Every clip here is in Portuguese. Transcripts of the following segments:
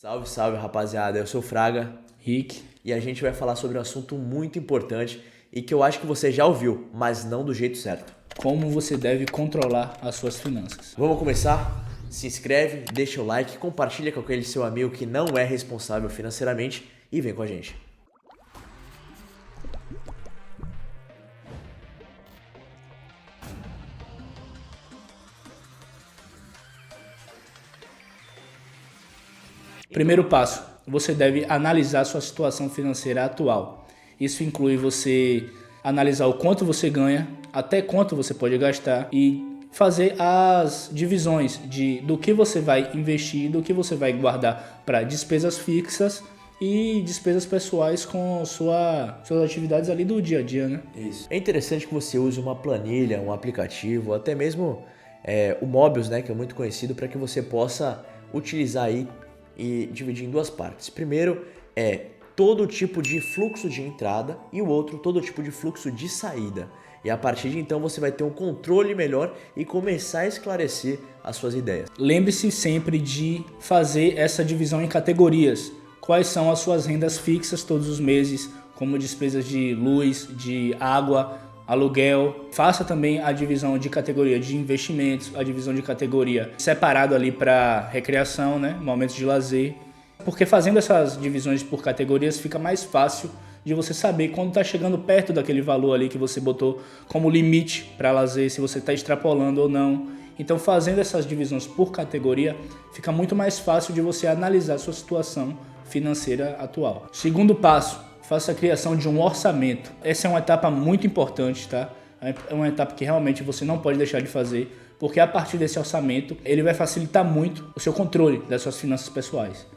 Salve, salve, rapaziada. Eu sou o Fraga Rick. e a gente vai falar sobre um assunto muito importante e que eu acho que você já ouviu, mas não do jeito certo. Como você deve controlar as suas finanças. Vamos começar? Se inscreve, deixa o like, compartilha com aquele seu amigo que não é responsável financeiramente e vem com a gente. Primeiro passo, você deve analisar sua situação financeira atual. Isso inclui você analisar o quanto você ganha, até quanto você pode gastar e fazer as divisões do que você vai investir, do que você vai guardar para despesas fixas e despesas pessoais com suas atividades ali do dia a dia, né? Isso. É interessante que você use uma planilha, um aplicativo, até mesmo o Mobius, né, que é muito conhecido, para que você possa utilizar aí e dividir em duas partes. Primeiro é todo tipo de fluxo de entrada e o outro todo tipo de fluxo de saída. E a partir de então você vai ter um controle melhor e começar a esclarecer as suas ideias. Lembre-se sempre de fazer essa divisão em categorias. Quais são as suas rendas fixas todos os meses, como despesas de luz, de água, aluguel. Faça também a divisão de categoria de investimentos, a divisão de categoria separado ali para recreação, né, momentos de lazer. Porque fazendo essas divisões por categorias fica mais fácil de você saber quando está chegando perto daquele valor ali que você botou como limite para lazer, se você está extrapolando ou não. Então, fazendo essas divisões por categoria, fica muito mais fácil de você analisar a sua situação financeira atual. Segundo passo, faça a criação de um orçamento. Essa é uma etapa muito importante, tá? É uma etapa que realmente você não pode deixar de fazer, porque a partir desse orçamento, ele vai facilitar muito o seu controle das suas finanças pessoais.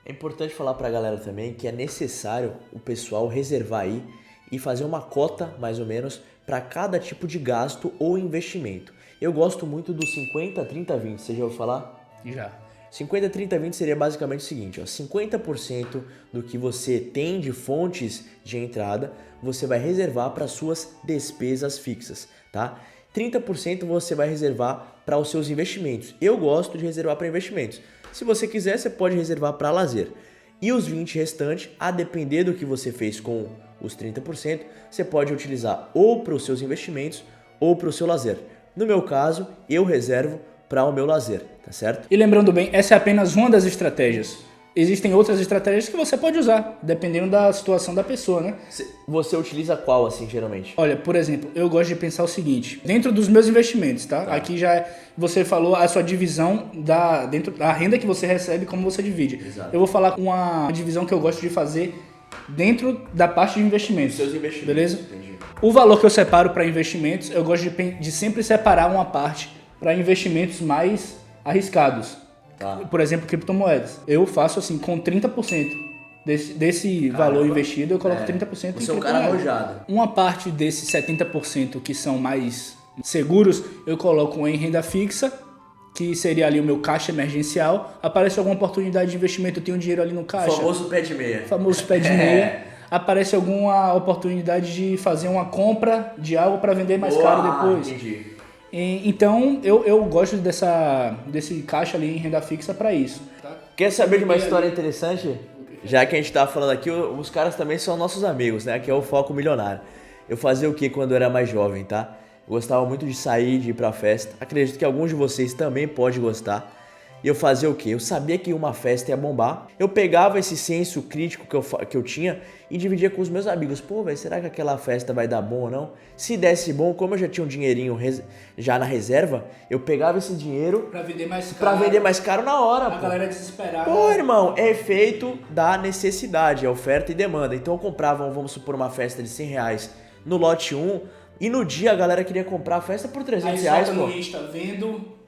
É importante falar para a galera também que é necessário o pessoal reservar aí e fazer uma cota, mais ou menos, para cada tipo de gasto ou investimento. Eu gosto muito do 50, 30, 20, você já ouviu falar? Já. 50, 30, 20 seria basicamente o seguinte, ó, 50% do que você tem de fontes de entrada, você vai reservar para suas despesas fixas, tá? 30% você vai reservar para os seus investimentos. Eu gosto de reservar para investimentos. Se você quiser, você pode reservar para lazer. E os 20 restantes, a depender do que você fez com os 30%, você pode utilizar ou para os seus investimentos ou para o seu lazer. No meu caso, eu reservo para o meu lazer, tá certo? E lembrando bem, essa é apenas uma das estratégias. Existem outras estratégias que você pode usar, dependendo da situação da pessoa, né? Você utiliza qual, assim, geralmente? Olha, por exemplo, eu gosto de pensar o seguinte, dentro dos meus investimentos, tá? Aqui já você falou a sua divisão dentro da renda que você recebe, como você divide. Exato. Eu vou falar uma divisão que eu gosto de fazer dentro da parte de investimentos. Seus investimentos, beleza? entendi. O valor que eu separo para investimentos, eu gosto de sempre separar uma parte para investimentos mais arriscados. Tá. Por exemplo, criptomoedas. Eu faço assim, com 30% desse valor investido, eu coloco 30% Você é em um cara criptomoedas. arrojado. Uma parte desses 70% que são mais seguros, eu coloco em renda fixa, que seria ali o meu caixa emergencial. Aparece alguma oportunidade de investimento, eu tenho dinheiro ali no caixa. Famoso pé de meia. Famoso pé de meia. Aparece alguma oportunidade de fazer uma compra de algo para vender mais caro depois. Entendi. Então, eu gosto desse caixa ali em renda fixa para isso. Quer saber de uma história interessante? Já que a gente tá falando aqui, os caras também são nossos amigos, né? Que é o Foco Milionário. Eu fazia o que quando eu era mais jovem, tá? Eu gostava muito de sair, de ir pra festa. Acredito que alguns de vocês também podem gostar. E eu fazia o quê? Eu sabia que uma festa ia bombar. Eu pegava esse senso crítico que eu tinha e dividia com os meus amigos. Pô, velho, será que aquela festa vai dar bom ou não? Se desse bom, como eu já tinha um dinheirinho já na reserva, eu pegava esse dinheiro Pra vender mais caro. pra vender mais caro na hora, A pô. galera desesperada. Pô, irmão, é efeito da necessidade, é oferta e demanda. Então eu comprava, vamos supor, uma festa de R$100 no lote 1 e no dia a galera queria comprar a festa por R$300, Aí pô. no Insta, vendo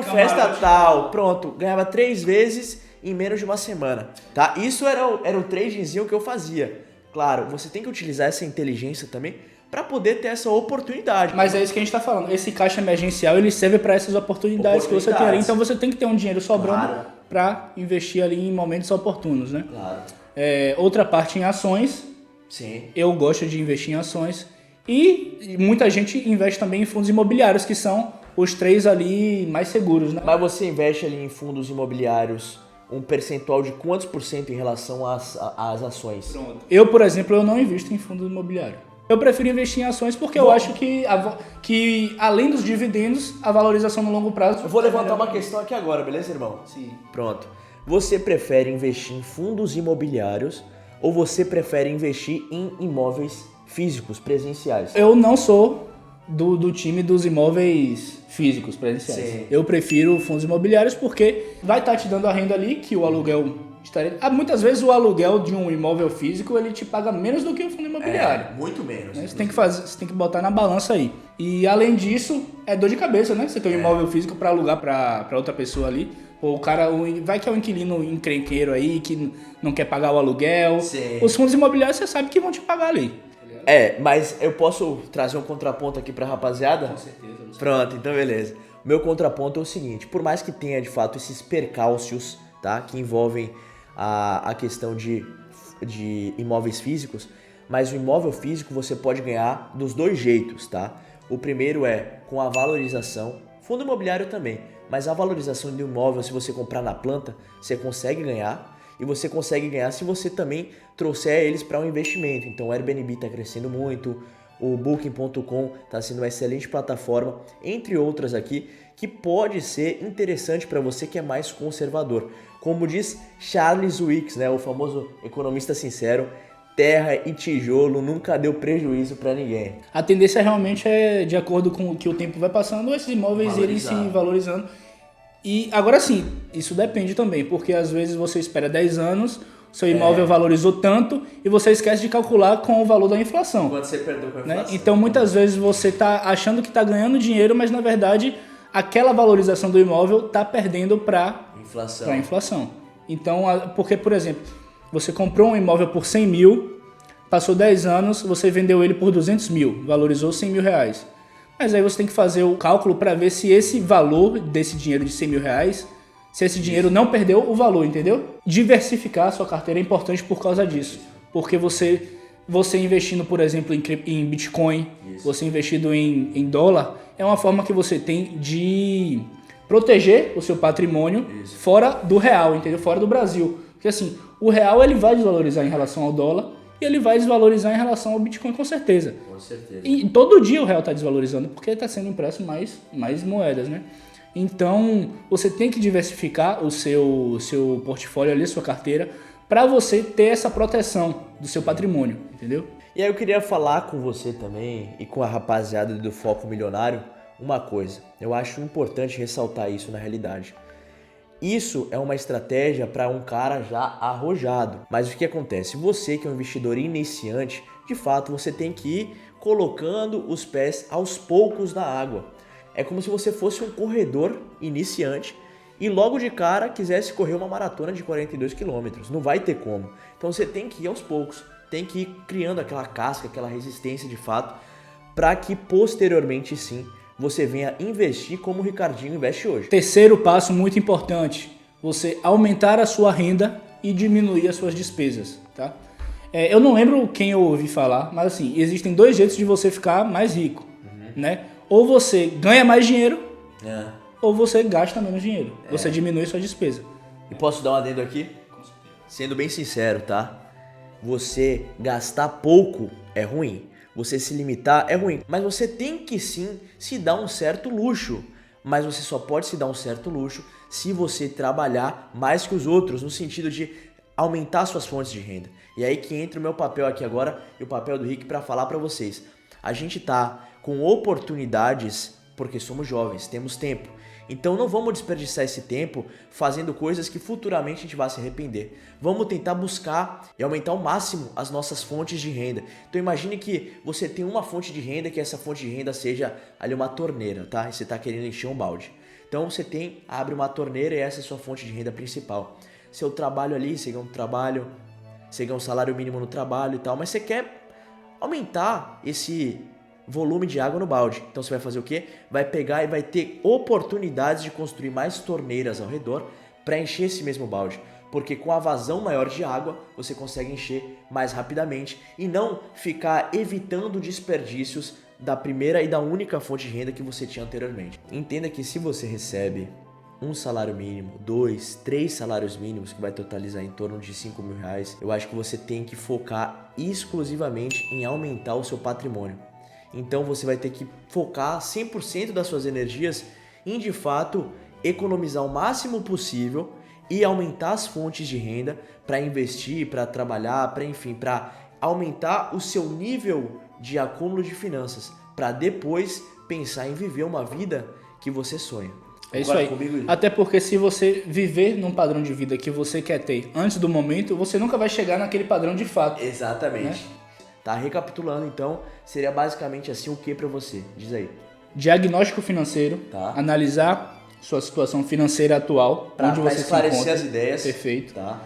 Festa camarote tal, pronto, ganhava 3 vezes em menos de uma semana, tá? Isso era o tradezinho que eu fazia. Claro, você tem que utilizar essa inteligência também para poder ter essa oportunidade. Mas é isso que a gente tá falando. Esse caixa emergencial, ele serve para essas oportunidades que você tem ali. Então você tem que ter um dinheiro sobrando Claro. para investir ali em momentos oportunos, né? Claro. Outra parte em ações. Sim. Eu gosto de investir em ações. E muita gente investe também em fundos imobiliários, que são os três ali mais seguros, né? Mas você investe ali em fundos imobiliários um percentual de quantos por cento em relação às ações? Pronto. Eu, por exemplo, eu não invisto em fundo imobiliário. Eu prefiro investir em ações porque eu acho que além dos dividendos, a valorização no longo prazo... Eu vou levantar uma questão aqui agora, beleza, irmão? Sim. Pronto. Você prefere investir em fundos imobiliários ou você prefere investir em imóveis físicos, presenciais? Eu não sou do time dos imóveis físicos, presenciais. Sim. Eu prefiro fundos imobiliários porque vai estar te dando a renda ali que o aluguel estaria... Muitas vezes o aluguel de um imóvel físico ele te paga menos do que o fundo imobiliário. Muito menos. Né? Você tem que botar na balança aí. E além disso, é dor de cabeça, né? Você tem um imóvel físico para alugar para outra pessoa ali. Ou o cara, vai que é um inquilino encrenqueiro aí que não quer pagar o aluguel. Sim. Os fundos imobiliários você sabe que vão te pagar ali. Mas eu posso trazer um contraponto aqui pra rapaziada? Com certeza. Pronto, então beleza. O meu contraponto é o seguinte, por mais que tenha de fato esses percalços, tá? Que envolvem a questão de imóveis físicos, mas o imóvel físico você pode ganhar dos dois jeitos, tá? O primeiro é com a valorização, fundo imobiliário também, mas a valorização do imóvel, se você comprar na planta, você consegue ganhar. E você consegue ganhar se você também trouxer eles para um investimento. Então o Airbnb está crescendo muito, o Booking.com está sendo uma excelente plataforma, entre outras aqui, que pode ser interessante para você que é mais conservador. Como diz Charles Wicks, né, o famoso economista sincero, terra e tijolo nunca deu prejuízo para ninguém. A tendência realmente é, de acordo com o que o tempo vai passando, esses imóveis irem se valorizando. E agora sim, isso depende também, porque às vezes você espera 10 anos, seu imóvel valorizou tanto e você esquece de calcular com o valor da inflação. Quando você perdeu com a inflação. Né? Então muitas vezes você está achando que está ganhando dinheiro, mas na verdade aquela valorização do imóvel está perdendo para a inflação. Então, porque por exemplo, você comprou um imóvel por 100 mil, passou 10 anos, você vendeu ele por 200 mil, valorizou 100 mil reais. Mas aí você tem que fazer o cálculo para ver se esse valor desse dinheiro de 100 mil reais, se esse dinheiro não perdeu o valor, entendeu? Diversificar a sua carteira é importante por causa disso. Porque você investindo, por exemplo, em Bitcoin, você investindo em dólar, é uma forma que você tem de proteger o seu patrimônio fora do real, entendeu? Fora do Brasil. Porque assim, o real ele vai desvalorizar em relação ao dólar, e ele vai desvalorizar em relação ao Bitcoin, com certeza. Com certeza. E todo dia o real está desvalorizando, porque está sendo impresso mais moedas, né? Então, você tem que diversificar o seu portfólio ali, a sua carteira, para você ter essa proteção do seu patrimônio, entendeu? E aí eu queria falar com você também e com a rapaziada do Foco Milionário uma coisa. Eu acho importante ressaltar isso na realidade. Isso é uma estratégia para um cara já arrojado. Mas o que acontece? Você que é um investidor iniciante, de fato você tem que ir colocando os pés aos poucos na água. É como se você fosse um corredor iniciante e logo de cara quisesse correr uma maratona de 42 quilômetros. Não vai ter como. Então você tem que ir aos poucos, tem que ir criando aquela casca, aquela resistência de fato, para que posteriormente sim você venha investir como o Ricardinho investe hoje. Terceiro passo muito importante, você aumentar a sua renda e diminuir as suas despesas, tá? Eu não lembro quem eu ouvi falar, mas assim, existem dois jeitos de você ficar mais rico, né? Ou você ganha mais dinheiro, ou você gasta menos dinheiro. Você diminui sua despesa. E posso dar um adendo aqui? Sendo bem sincero, tá? Você gastar pouco é ruim. Você se limitar é ruim, mas você tem que sim se dar um certo luxo. Mas você só pode se dar um certo luxo se você trabalhar mais que os outros, no sentido de aumentar suas fontes de renda. E aí que entra o meu papel aqui agora e o papel do Rick para falar para vocês. A gente tá com oportunidades porque somos jovens, temos tempo. Então não vamos desperdiçar esse tempo fazendo coisas que futuramente a gente vai se arrepender. Vamos tentar buscar e aumentar ao máximo as nossas fontes de renda. Então imagine que você tem uma fonte de renda, que essa fonte de renda seja ali uma torneira, tá? E você está querendo encher um balde. Então você abre uma torneira e essa é a sua fonte de renda principal. Seu trabalho ali, você ganha um trabalho, você ganha um salário mínimo no trabalho e tal, mas você quer aumentar esse volume de água no balde. Então você vai fazer o quê? Vai pegar e vai ter oportunidades de construir mais torneiras ao redor para encher esse mesmo balde. Porque com a vazão maior de água, você consegue encher mais rapidamente e não ficar evitando desperdícios da primeira e da única fonte de renda que você tinha anteriormente. Entenda que se você recebe um salário mínimo, 2, 3 salários mínimos, que vai totalizar em torno de 5 mil reais, eu acho que você tem que focar exclusivamente em aumentar o seu patrimônio. Então você vai ter que focar 100% das suas energias em, de fato, economizar o máximo possível e aumentar as fontes de renda para investir, para trabalhar, para aumentar o seu nível de acúmulo de finanças, para depois pensar em viver uma vida que você sonha. É isso aí. Comigo? Até porque se você viver num padrão de vida que você quer ter antes do momento, você nunca vai chegar naquele padrão de fato. Exatamente. Né? Tá, recapitulando então, seria basicamente assim o que para você? Diz aí. Diagnóstico financeiro, Tá. Analisar sua situação financeira atual, onde você esclarecer se encontra. as ideias. Perfeito. Tá.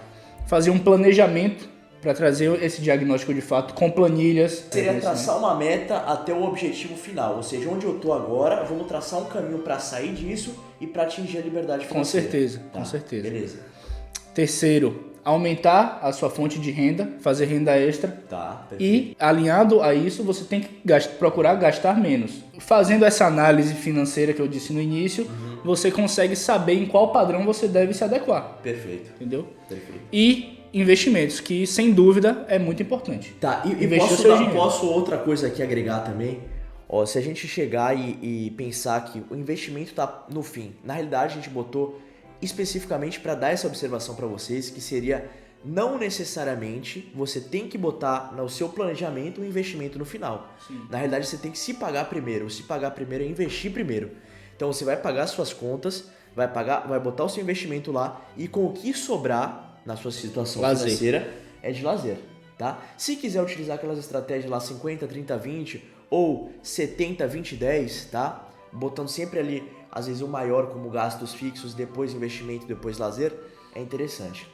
Fazer um planejamento para trazer esse diagnóstico de fato com planilhas. Seria traçar uma meta até o objetivo final, ou seja, onde eu tô agora, vamos traçar um caminho para sair disso e para atingir a liberdade financeira. Com certeza, Tá, com certeza. Beleza. Terceiro, aumentar a sua fonte de renda, fazer renda extra. Tá, perfeito. E alinhado a isso, você tem que procurar gastar menos. Fazendo essa análise financeira que eu disse no início, você consegue saber em qual padrão você deve se adequar. Perfeito. Entendeu? Perfeito. E investimentos, que sem dúvida é muito importante. Tá, e Investir o seu dinheiro. posso outra coisa aqui agregar também? Ó, se a gente chegar e pensar que o investimento tá no fim, na realidade a gente botou especificamente para dar essa observação para vocês, que seria não necessariamente você tem que botar no seu planejamento um investimento no final. Sim. Na realidade você tem que se pagar primeiro. Se pagar primeiro é investir primeiro. Então você vai pagar suas contas, vai botar o seu investimento lá e com o que sobrar na sua situação financeira é de lazer, tá? Se quiser utilizar aquelas estratégias lá 50, 30, 20 ou 70, 20, 10, tá? Botando sempre ali, às vezes o maior como gastos fixos, depois investimento, depois lazer, é interessante.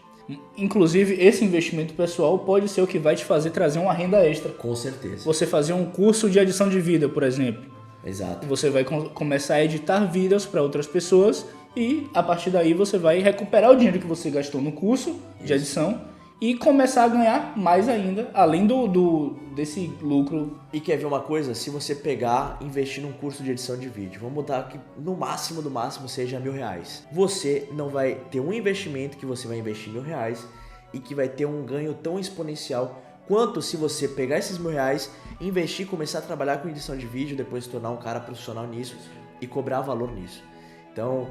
Inclusive, esse investimento pessoal pode ser o que vai te fazer trazer uma renda extra. Com certeza. Você fazer um curso de edição de vídeo, por exemplo. Exato. Você vai começar a editar vídeos para outras pessoas e a partir daí você vai recuperar o dinheiro que você gastou no curso de edição e começar a ganhar mais ainda, além desse lucro. E quer ver uma coisa? Se você pegar e investir num curso de edição de vídeo, vamos botar que no máximo do máximo seja R$1.000. Você não vai ter um investimento que você vai investir R$1.000 e que vai ter um ganho tão exponencial quanto se você pegar esses R$1.000, investir, começar a trabalhar com edição de vídeo, depois se tornar um cara profissional nisso e cobrar valor nisso. Então,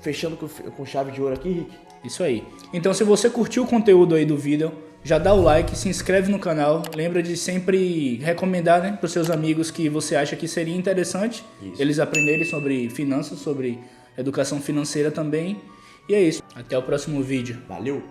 fechando com chave de ouro aqui, Rick. Isso aí. Então, se você curtiu o conteúdo aí do vídeo, já dá o like, se inscreve no canal. Lembra de sempre recomendar, né, para os seus amigos que você acha que seria interessante eles aprenderem sobre finanças, sobre educação financeira também. E é isso. Até o próximo vídeo. Valeu!